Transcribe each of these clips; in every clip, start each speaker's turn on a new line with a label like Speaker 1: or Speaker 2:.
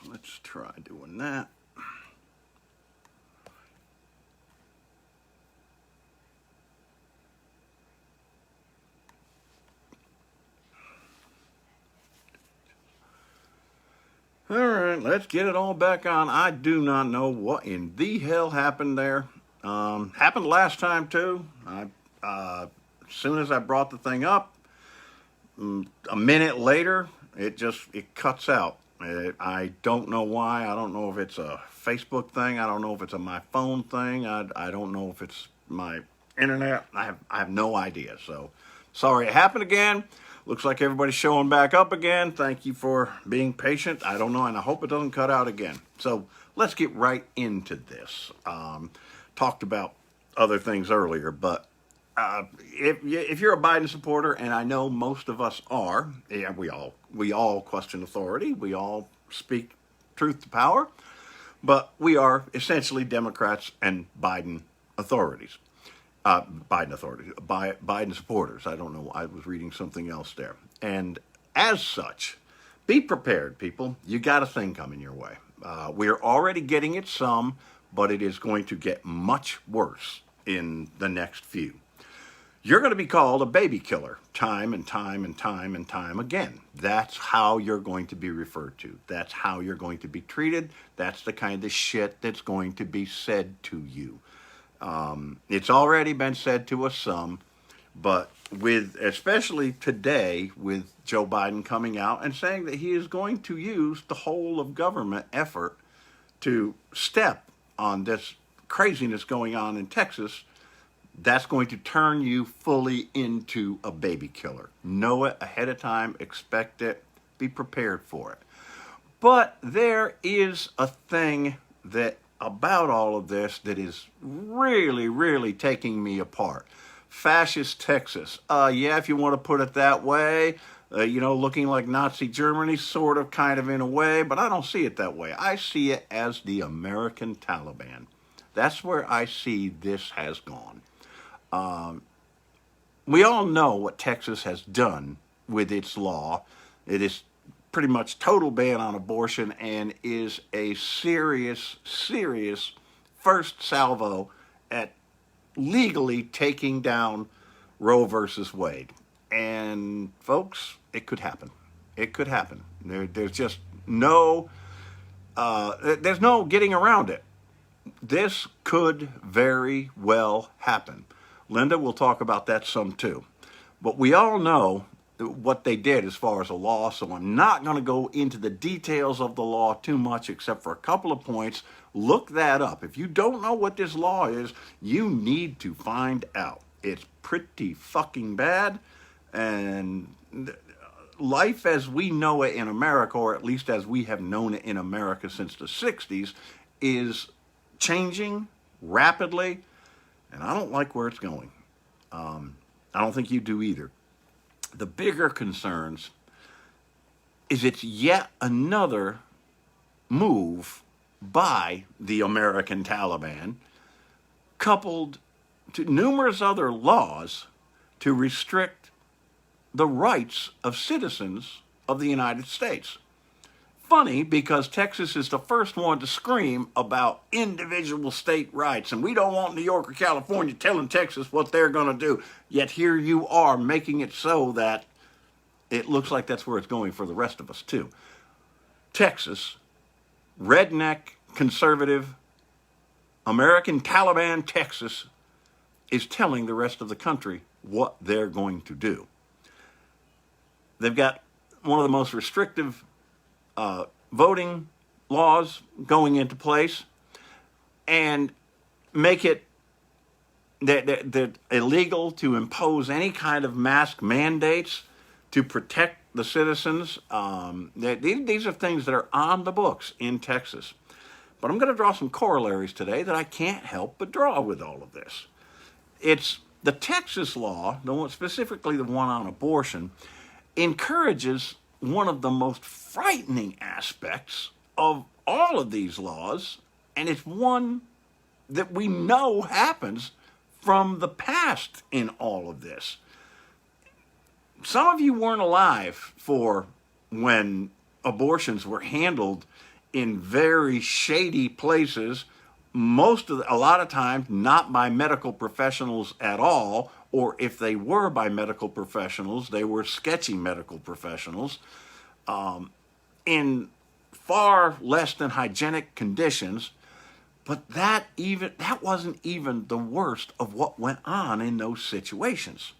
Speaker 1: Let's try doing that. All right, let's get it all back on. I do not know what in the hell happened there. Happened last time too. As soon as I brought the thing up, a minute later, it cuts out. I don't know why. I don't know if it's a Facebook thing. I don't know if it's a my phone thing. I don't know if it's my internet. I have no idea. So sorry it happened again. Looks like everybody's showing back up again. Thank you for being patient. I don't know, and I hope it doesn't cut out again. So let's get right into this. Talked about other things earlier, but if you're a Biden supporter, and I know most of us are, yeah, we all question authority. We all speak truth to power, but we are essentially Democrats and Biden authorities. Biden supporters. I don't know. I was reading something else there. And as such, be prepared, people. You got a thing coming your way. We're already getting it some, but it is going to get much worse in the next few. You're going to be called a baby killer time and time and time and time again. That's how you're going to be referred to. That's how you're going to be treated. That's the kind of shit that's going to be said to you. It's already been said to us some, but especially today with Joe Biden coming out and saying that he is going to use the whole of government effort to step on this craziness going on in Texas, that's going to turn you fully into a baby killer. Know it ahead of time, expect it, be prepared for it. But there is a thing about all of this that is really, really taking me apart. Fascist Texas. Yeah, if you want to put it that way, looking like Nazi Germany, sort of, kind of in a way, but I don't see it that way. I see it as the American Taliban. That's where I see this has gone. We all know what Texas has done with its law. It is pretty much total ban on abortion and is a serious, serious first salvo at legally taking down Roe versus Wade. And folks, it could happen. It could happen. There's just no getting around it. This could very well happen. Linda will talk about that some too. But we all know what they did as far as the law, so I'm not going to go into the details of the law too much except for a couple of points. Look that up. If you don't know what this law is, you need to find out. It's pretty fucking bad, and life as we know it in America, or at least as we have known it in America since the 60s, is changing rapidly, and I don't like where it's going. I don't think you do either. The bigger concerns is it's yet another move by the American Taliban, coupled to numerous other laws to restrict the rights of citizens of the United States. Funny, because Texas is the first one to scream about individual state rights, and we don't want New York or California telling Texas what they're going to do. Yet here you are making it so that it looks like that's where it's going for the rest of us too. Texas, redneck, conservative, American Taliban Texas is telling the rest of the country what they're going to do. They've got one of the most restrictive voting laws going into place, and make it that illegal to impose any kind of mask mandates to protect the citizens. These are things that are on the books in Texas. But I'm going to draw some corollaries today that I can't help but draw with all of this. It's the Texas law, specifically the one on abortion, encourages one of the most frightening aspects of all of these laws, and it's one that we know happens from the past in all of this. Some of you weren't alive for when abortions were handled in very shady places, a lot of times not by medical professionals at all, or if they were by medical professionals, they were sketchy medical professionals, in far less than hygienic conditions. But that wasn't even the worst of what went on in those situations.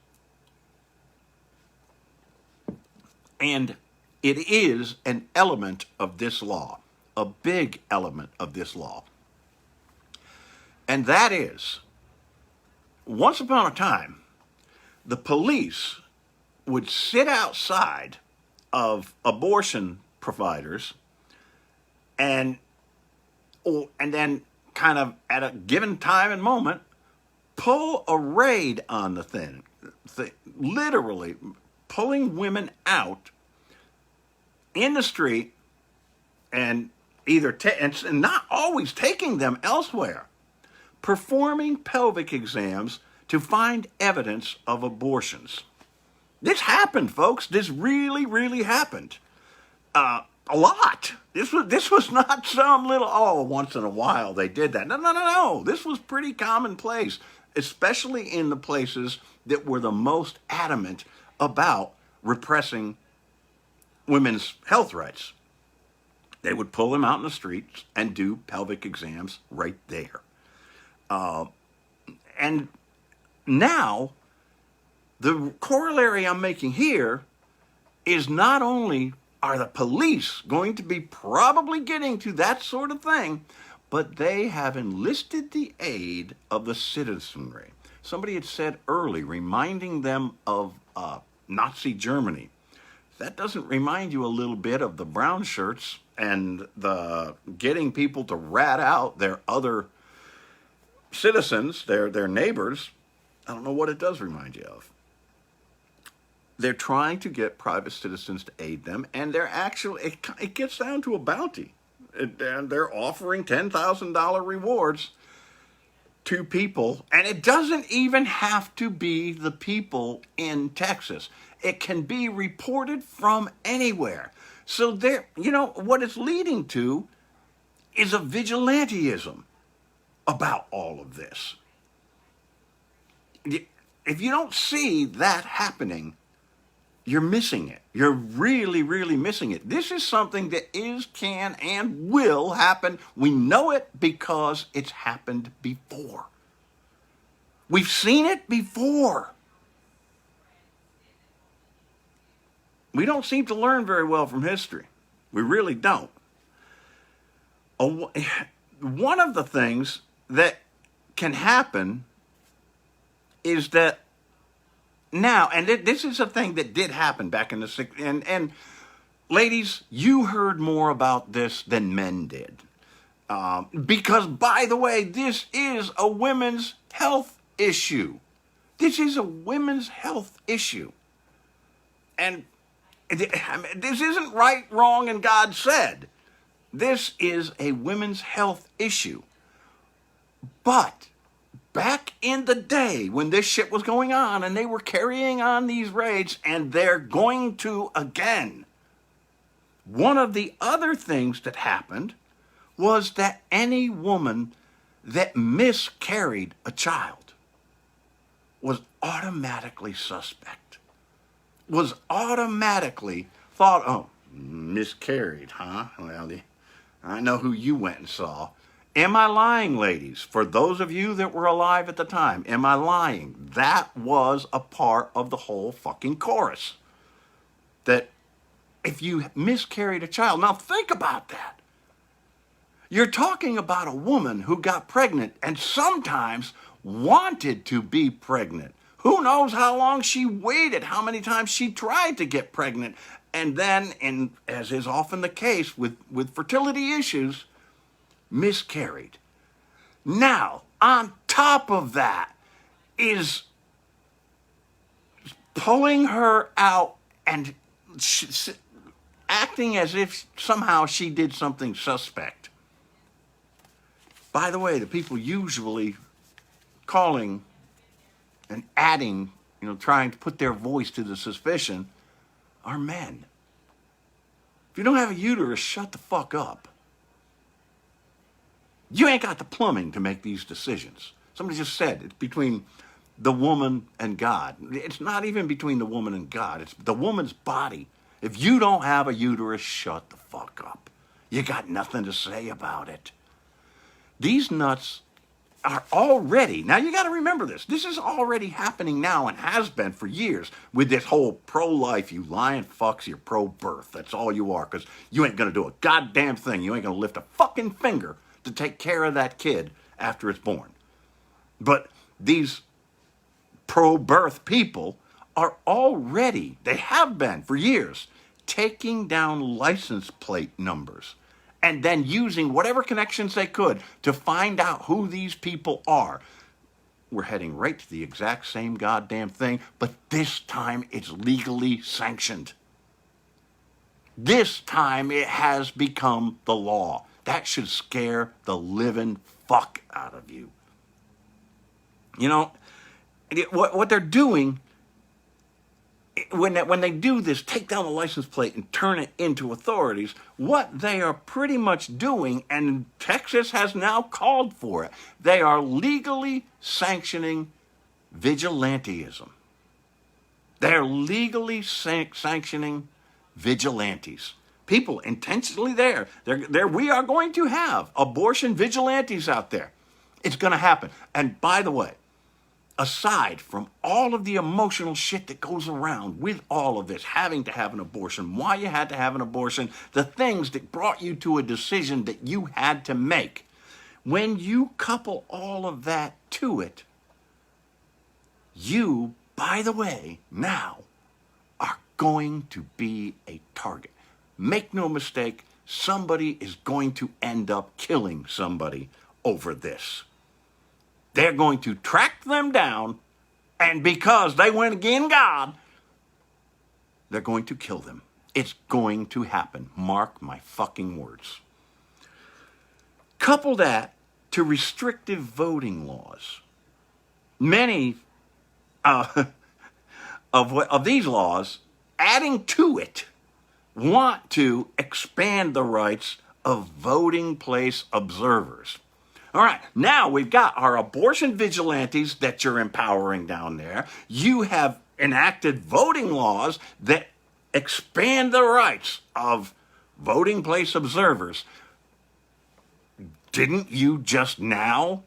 Speaker 1: And it is an element of this law, a big element of this law. And that is, once upon a time, the police would sit outside of abortion providers and then kind of at a given time and moment, pull a raid on the thing, literally pulling women out in the street and and not always taking them elsewhere, performing pelvic exams to find evidence of abortions. This happened, folks. This really, really happened. A lot. This was not some little, once in a while they did that. No. This was pretty commonplace, especially in the places that were the most adamant about repressing women's health rights. They would pull them out in the streets and do pelvic exams right there. And now, the corollary I'm making here is not only are the police going to be probably getting to that sort of thing, but they have enlisted the aid of the citizenry. Somebody had said early, reminding them of Nazi Germany. That doesn't remind you a little bit of the brown shirts and the getting people to rat out their other citizens, their neighbors? I don't know what it does remind you of. They're trying to get private citizens to aid them, and they're actually, it gets down to a bounty. And they're offering $10,000 rewards to people, and it doesn't even have to be the people in Texas. It can be reported from anywhere. So what it's leading to is a vigilantism about all of this. If you don't see that happening, you're missing it. You're really, really missing it. This is something that can, and will happen. We know it because it's happened before. We've seen it before. We don't seem to learn very well from history. We really don't. One of the things that can happen is that now, and this is a thing that did happen back in the 60s, and ladies, you heard more about this than men did. Because, by the way, this is a women's health issue. This is a women's health issue. And this isn't right, wrong, and God said. This is a women's health issue. But back in the day when this shit was going on and they were carrying on these raids, and they're going to again, one of the other things that happened was that any woman that miscarried a child was automatically suspect, was automatically thought, miscarried, huh? Well, I know who you went and saw. Am I lying, ladies? For those of you that were alive at the time, am I lying? That was a part of the whole fucking chorus. That if you miscarried a child, now think about that. You're talking about a woman who got pregnant and sometimes wanted to be pregnant. Who knows how long she waited, how many times she tried to get pregnant, and then, and as is often the case with fertility issues, miscarried. Now, on top of that is pulling her out and acting as if somehow she did something suspect. By the way, the people usually calling and adding, trying to put their voice to the suspicion are men. If you don't have a uterus, shut the fuck up. You ain't got the plumbing to make these decisions. Somebody just said it's between the woman and God. It's not even between the woman and God. It's the woman's body. If you don't have a uterus, shut the fuck up. You got nothing to say about it. These nuts are already, now you got to remember this. This is already happening now and has been for years with this whole pro-life, you lying fucks, you're pro-birth. That's all you are, because you ain't going to do a goddamn thing. You ain't going to lift a fucking finger to take care of that kid after it's born. But these pro-birth people are already, they have been for years, taking down license plate numbers and then using whatever connections they could to find out who these people are. We're heading right to the exact same goddamn thing, but this time it's legally sanctioned. This time it has become the law. That should scare the living fuck out of you. You know, what they're doing, when they do this, take down the license plate and turn it into authorities, what they are pretty much doing, and Texas has now called for it, they are legally sanctioning vigilantism. They're legally sanctioning vigilantes. People intentionally there. We are going to have abortion vigilantes out there. It's going to happen. And by the way, aside from all of the emotional shit that goes around with all of this, having to have an abortion, why you had to have an abortion, the things that brought you to a decision that you had to make, when you couple all of that to it, you, by the way, now are going to be a target. Make no mistake, somebody is going to end up killing somebody over this. They're going to track them down, and because they went against God, they're going to kill them. It's going to happen. Mark my fucking words. Couple that to restrictive voting laws. Many of these laws, adding to it, want to expand the rights of voting place observers. All right, now we've got our abortion vigilantes that you're empowering down there. You have enacted voting laws that expand the rights of voting place observers. Didn't you just now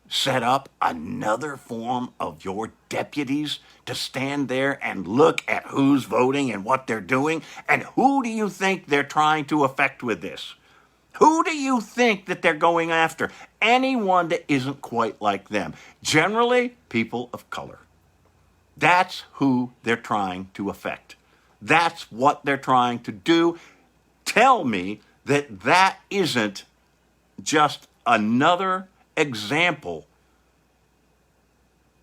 Speaker 1: set up another form of your deputies to stand there and look at who's voting and what they're doing? And who do you think they're trying to affect with this? Who do you think that they're going after? Anyone that isn't quite like them. Generally, people of color. That's who they're trying to affect. That's what they're trying to do. Tell me that that isn't just another example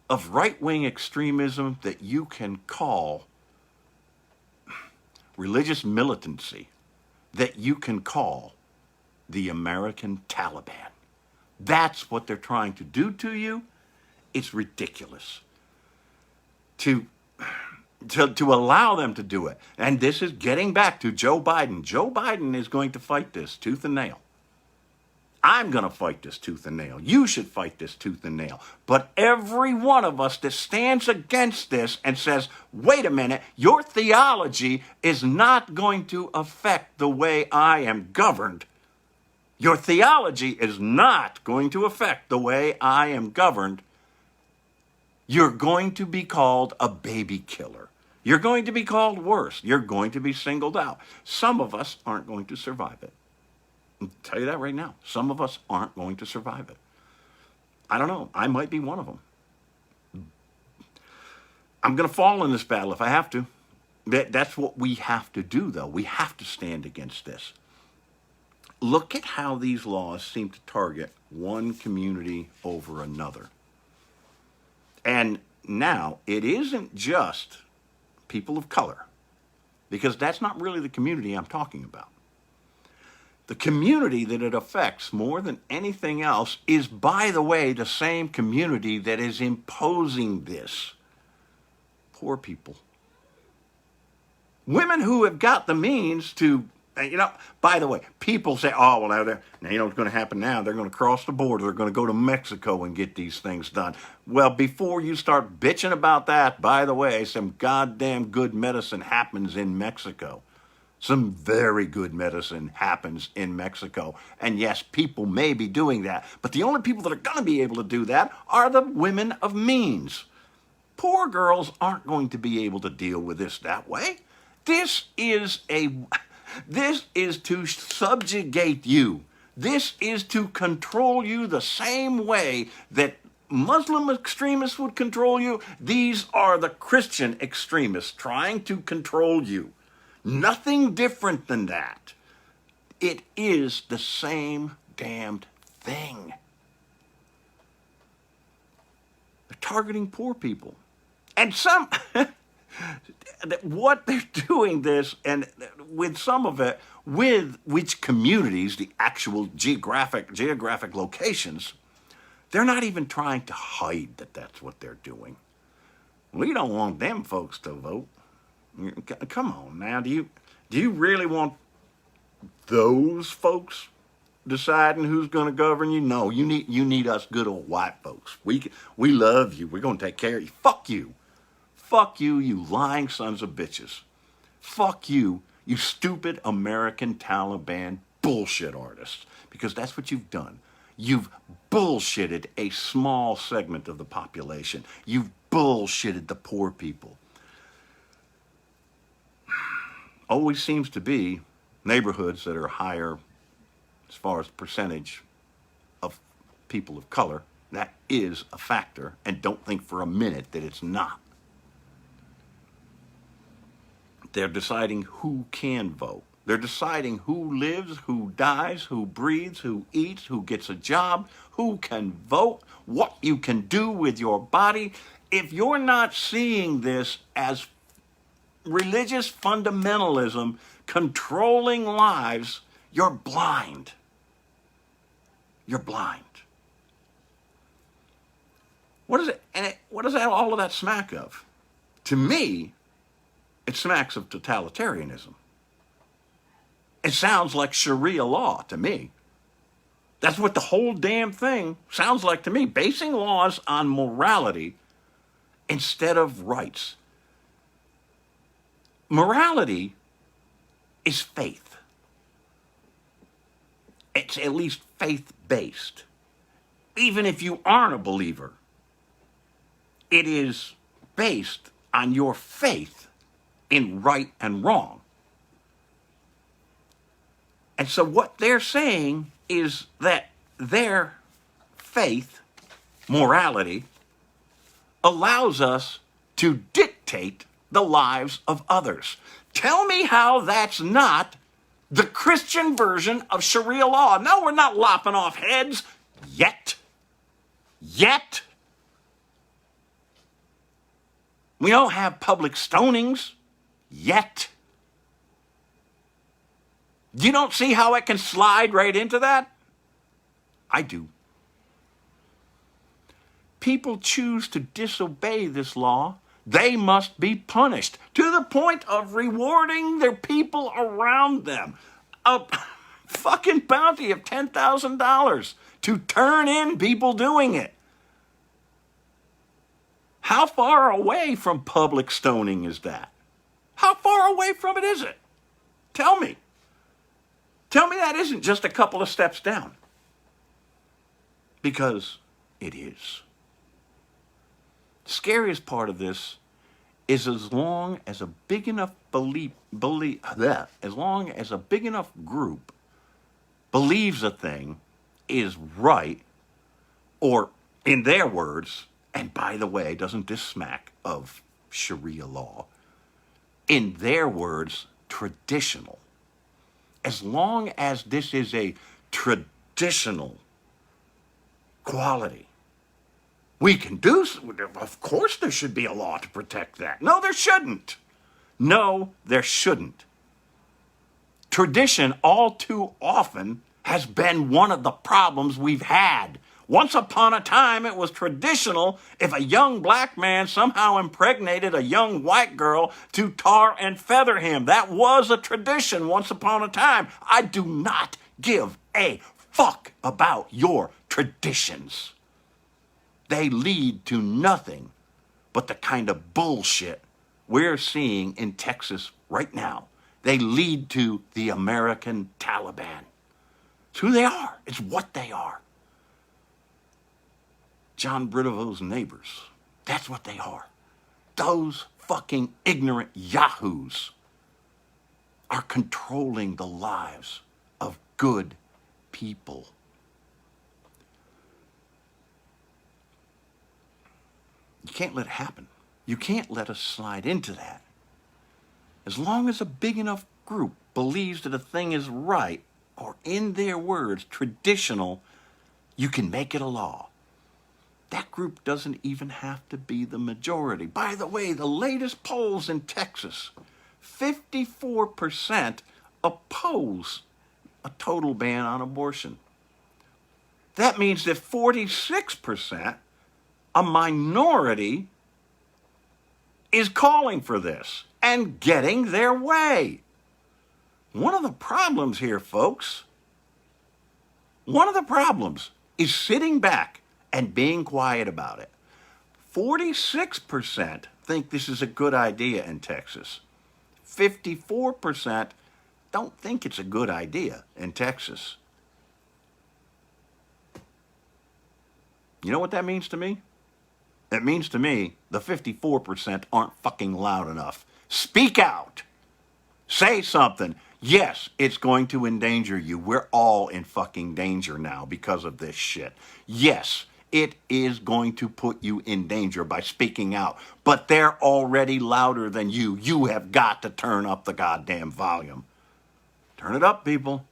Speaker 1: of right-wing extremism that you can call religious militancy, that you can call the American Taliban. That's what they're trying to do to you. It's ridiculous to allow them to do it. And this is getting back to Joe Biden. Joe Biden is going to fight this tooth and nail. I'm going to fight this tooth and nail. You should fight this tooth and nail. But every one of us that stands against this and says, wait a minute, your theology is not going to affect the way I am governed. Your theology is not going to affect the way I am governed. You're going to be called a baby killer. You're going to be called worse. You're going to be singled out. Some of us aren't going to survive it. I'll tell you that right now. Some of us aren't going to survive it. I don't know. I might be one of them. I'm going to fall in this battle if I have to. That's what we have to do, though. We have to stand against this. Look at how these laws seem to target one community over another. And now, it isn't just people of color, because that's not really the community I'm talking about. The community that it affects more than anything else is, by the way, the same community that is imposing this. Poor people. Women who have got the means to And, by the way, people say, oh, well, now you know what's going to happen now? They're going to cross the border. They're going to go to Mexico and get these things done. Well, before you start bitching about that, by the way, some goddamn good medicine happens in Mexico. Some very good medicine happens in Mexico. And yes, people may be doing that. But the only people that are going to be able to do that are the women of means. Poor girls aren't going to be able to deal with this that way. This is to subjugate you. This is to control you the same way that Muslim extremists would control you. These are the Christian extremists trying to control you. Nothing different than that. It is the same damned thing. They're targeting poor people. And what they're doing this, and with some of it, with which communities, the actual geographic locations, they're not even trying to hide that that's what they're doing. We don't want them folks to vote. Come on now, do you really want those folks deciding who's going to govern you? No, you need us good old white folks. We love you. We're going to take care of you. Fuck you. Fuck you, you lying sons of bitches. Fuck you, you stupid American Taliban bullshit artists. Because that's what you've done. You've bullshitted a small segment of the population. You've bullshitted the poor people. Always seems to be neighborhoods that are higher as far as percentage of people of color. That is a factor, and don't think for a minute that it's not. They're deciding who can vote. They're deciding who lives, who dies, who breathes, who eats, who gets a job, who can vote, what you can do with your body. If you're not seeing this as religious fundamentalism controlling lives, you're blind. You're blind. What is it? And what does all of that smack of? To me, it smacks of totalitarianism. It sounds like Sharia law to me. That's what the whole damn thing sounds like to me. Basing laws on morality instead of rights. Morality is faith. It's at least faith-based. Even if you aren't a believer, it is based on your faith in right and wrong. And so what they're saying is that their faith, morality, allows us to dictate the lives of others. Tell me how that's not the Christian version of Sharia law. No, we're not lopping off heads yet. Yet. We don't have public stonings yet. You don't see how it can slide right into that? I do. People choose to disobey this law. They must be punished to the point of rewarding their people around them. A fucking bounty of $10,000 to turn in people doing it. How far away from public stoning is that? How far away from it is it? Tell me. Tell me that isn't just a couple of steps down. Because it is. The scariest part of this is as long as a big enough as long as a big enough group believes a thing is right, or in their words, and by the way, doesn't this smack of Sharia law? In their words, traditional. As long as this is a traditional quality, we can do, of course there should be a law to protect that. No, there shouldn't. No, there shouldn't. Tradition all too often has been one of the problems we've had. Once upon a time, it was traditional if a young black man somehow impregnated a young white girl to tar and feather him. That was a tradition once upon a time. I do not give a fuck about your traditions. They lead to nothing but the kind of bullshit we're seeing in Texas right now. They lead to the American Taliban. It's who they are. It's what they are. John Brideau's neighbors. That's what they are. Those fucking ignorant yahoos are controlling the lives of good people. You can't let it happen. You can't let us slide into that. As long as a big enough group believes that a thing is right, or in their words, traditional, you can make it a law. That group doesn't even have to be the majority. By the way, the latest polls in Texas, 54% oppose a total ban on abortion. That means that 46%, a minority, is calling for this and getting their way. One of the problems here, folks, is sitting back and being quiet about it. 46% think this is a good idea in Texas. 54% don't think it's a good idea in Texas. You know what that means to me? It means to me the 54% aren't fucking loud enough. Speak out. Say something. Yes, it's going to endanger you. We're all in fucking danger now because of this shit. Yes, it is going to put you in danger by speaking out. But they're already louder than you. You have got to turn up the goddamn volume. Turn it up, people.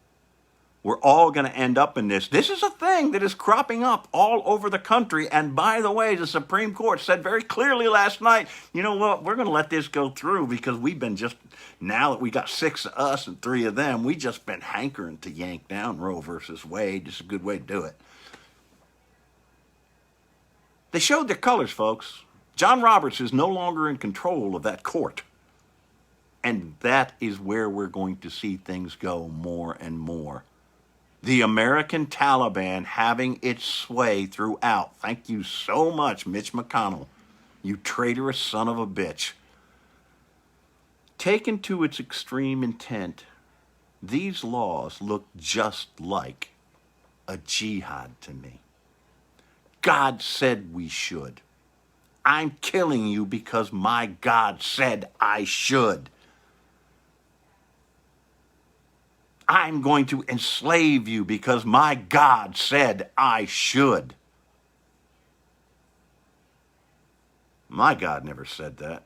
Speaker 1: We're all going to end up in this. This is a thing that is cropping up all over the country. And by the way, the Supreme Court said very clearly last night, you know what, we're going to let this go through because we've been just, now that we got 6 of us and 3 of them, we just been hankering to yank down Roe versus Wade. Just a good way to do it. They showed their colors, folks. John Roberts is no longer in control of that court. And that is where we're going to see things go more and more. The American Taliban having its sway throughout. Thank you so much, Mitch McConnell, you traitorous son of a bitch. Taken to its extreme intent, these laws look just like a jihad to me. God said we should. I'm killing you because my God said I should. I'm going to enslave you because my God said I should. My God never said that.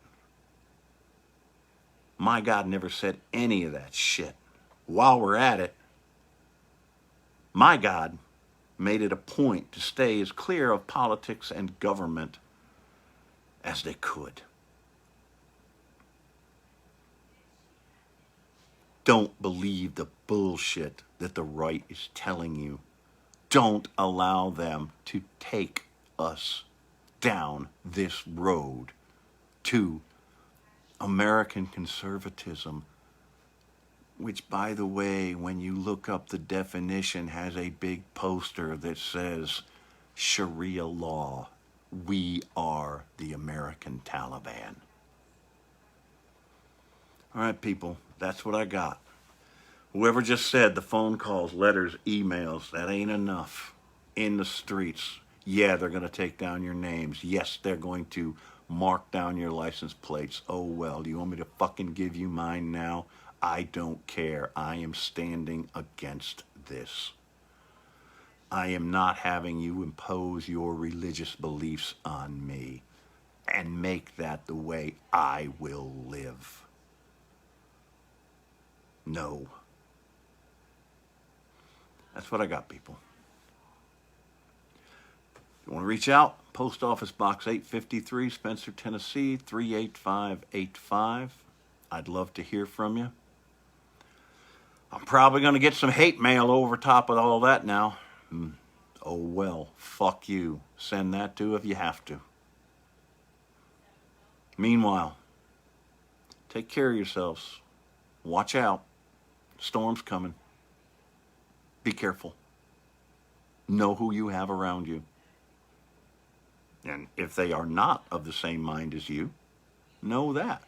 Speaker 1: My God never said any of that shit. While we're at it, my God made it a point to stay as clear of politics and government as they could. Don't believe the bullshit that the right is telling you. Don't allow them to take us down this road to American conservatism, which, by the way, when you look up the definition, has a big poster that says Sharia law. We are the American Taliban. All right, people, that's what I got. Whoever just said the phone calls, letters, emails, that ain't enough. In the streets, yeah, they're going to take down your names. Yes, they're going to mark down your license plates. Oh, well, do you want me to fucking give you mine now? I don't care. I am standing against this. I am not having you impose your religious beliefs on me and make that the way I will live. No. That's what I got, people. If you want to reach out, Post Office Box 853, Spencer, Tennessee, 38585. I'd love to hear from you. I'm probably going to get some hate mail over top of all that now. oh well, fuck you. Send that too if you have to. Meanwhile, take care of yourselves. Watch out. Storm's coming. Be careful. Know who you have around you. And if they are not of the same mind as you, know that.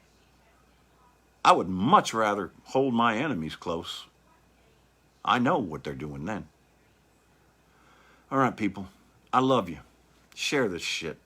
Speaker 1: I would much rather hold my enemies close. I know what they're doing then. All right, people. I love you. Share this shit.